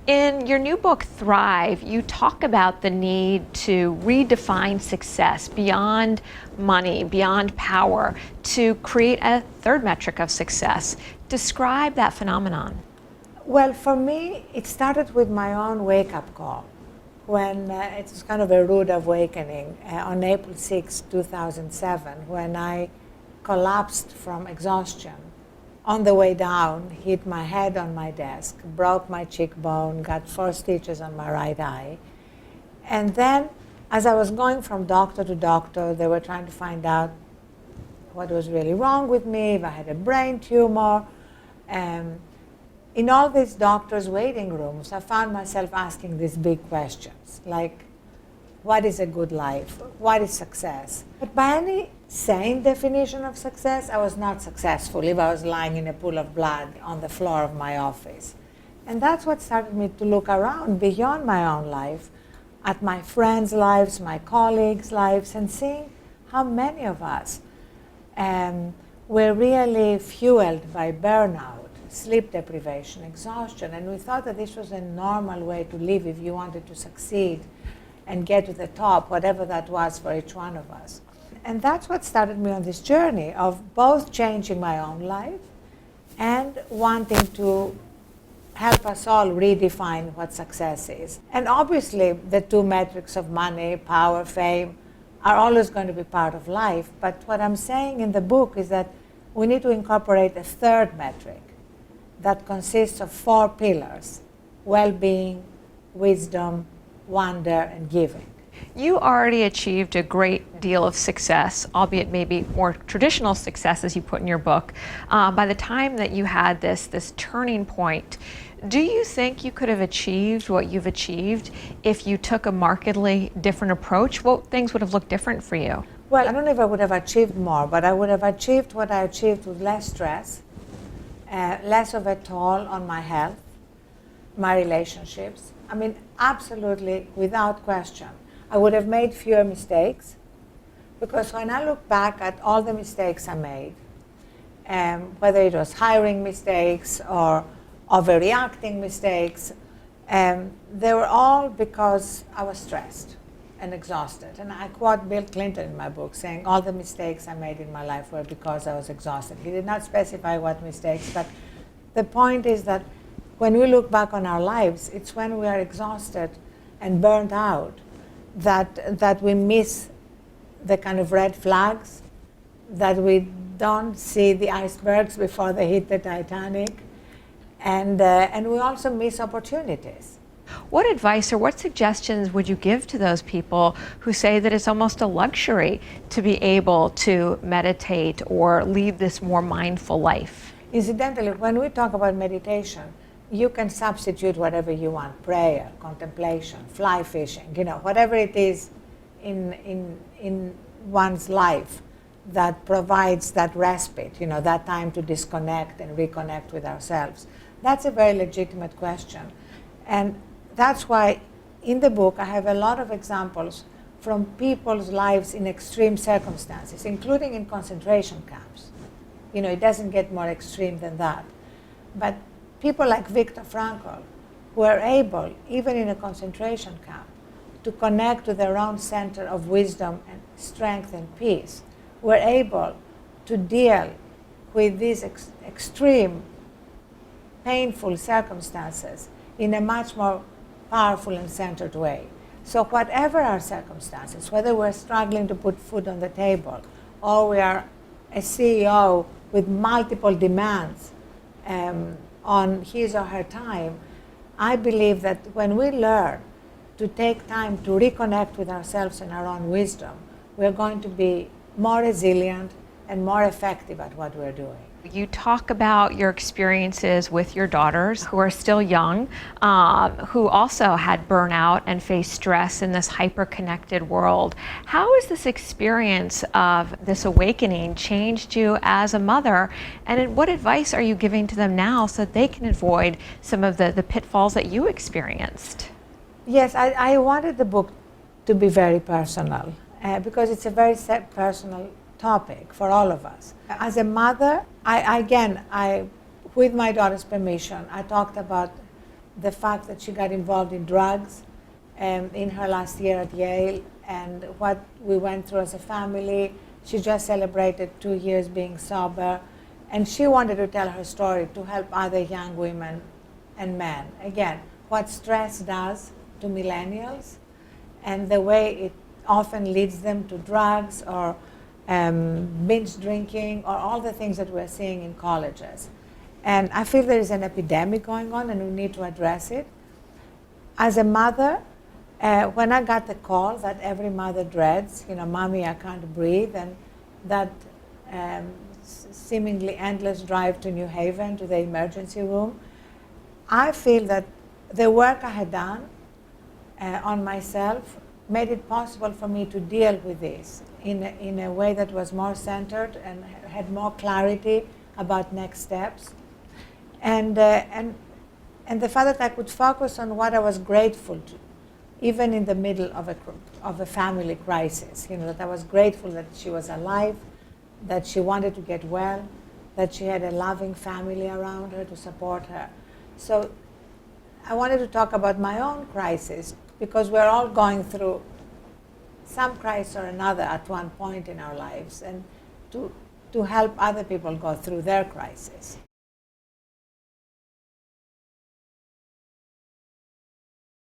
In your new book, Thrive, you talk about the need to redefine success beyond money, beyond power, to create a third metric of success. Describe that phenomenon. Well, for me, it started with my own wake-up call when it was kind of a rude awakening on April 6, 2007, when I collapsed from exhaustion. On the way down, hit my head on my desk, broke my cheekbone, got 4 stitches on my right eye. And then, as I was going from doctor to doctor, they were trying to find out what was really wrong with me, if I had a brain tumor. In all these doctors' waiting rooms, I found myself asking these big questions, like, what is a good life? What is success? But by any sane definition of success, I was not successful if I was lying in a pool of blood on the floor of my office. And that's what started me to look around beyond my own life, at my friends' lives, my colleagues' lives, and seeing how many of us were really fueled by burnout, sleep deprivation, exhaustion. And we thought that this was a normal way to live if you wanted to succeed and get to the top, whatever that was for each one of us. And that's what started me on this journey of both changing my own life and wanting to help us all redefine what success is. And obviously, the 2 metrics of money, power, fame are always going to be part of life. But what I'm saying in the book is that we need to incorporate a third metric that consists of 4 pillars: well-being, wisdom, wonder, and giving. You already achieved a great deal of success, albeit maybe more traditional success, as you put in your book, by the time that you had this turning point. Do you think you could have achieved what you've achieved if you took a markedly different approach? What things would have looked different for you? Well, I don't know if I would have achieved more, but I would have achieved what I achieved with less stress, less of a toll on my health, my relationships. I mean, absolutely, without question. I would have made fewer mistakes, because when I look back at all the mistakes I made, whether it was hiring mistakes or overreacting mistakes, they were all because I was stressed and exhausted. And I quote Bill Clinton in my book, saying all the mistakes I made in my life were because I was exhausted. He did not specify what mistakes, but the point is that when we look back on our lives, it's when we are exhausted and burned out that we miss the kind of red flags, that we don't see the icebergs before they hit the Titanic, and we also miss opportunities. What advice or what suggestions would you give to those people who say that it's almost a luxury to be able to meditate or lead this more mindful life? Incidentally, when we talk about meditation, you can substitute whatever you want: prayer, contemplation, fly fishing, whatever it is in one's life that provides that respite, that time to disconnect and reconnect with ourselves. That's a very legitimate question. And that's why in the book I have a lot of examples from people's lives in extreme circumstances, including in concentration camps. It doesn't get more extreme than that. But people like Viktor Frankl, who are able, even in a concentration camp, to connect to their own center of wisdom and strength and peace, were able to deal with these extreme, painful circumstances in a much more powerful and centered way. So whatever our circumstances, whether we're struggling to put food on the table, or we are a CEO with multiple demands on his or her time, I believe that when we learn to take time to reconnect with ourselves and our own wisdom, we're going to be more resilient and more effective at what we're doing. You talk about your experiences with your daughters who are still young, who also had burnout and faced stress in this hyper-connected world. How has this experience of this awakening changed you as a mother? And what advice are you giving to them now so that they can avoid some of the pitfalls that you experienced? Yes, I wanted the book to be very personal because it's a very personal topic for all of us. As a mother, I with my daughter's permission, I talked about the fact that she got involved in drugs in her last year at Yale, and what we went through as a family. She just celebrated 2 years being sober, and she wanted to tell her story to help other young women and men. Again, what stress does to millennials and the way it often leads them to drugs or binge drinking or all the things that we're seeing in colleges. And I feel there is an epidemic going on and we need to address it. As a mother, when I got the call that every mother dreads, mommy, I can't breathe, and that seemingly endless drive to New Haven, to the emergency room, I feel that the work I had done on myself made it possible for me to deal with this in a way that was more centered and had more clarity about next steps. And the fact that I could focus on what I was grateful to, even in the middle of a family crisis, that I was grateful that she was alive, that she wanted to get well, that she had a loving family around her to support her. So I wanted to talk about my own crisis, because we're all going through some crisis or another at one point in our lives, and to help other people go through their crisis.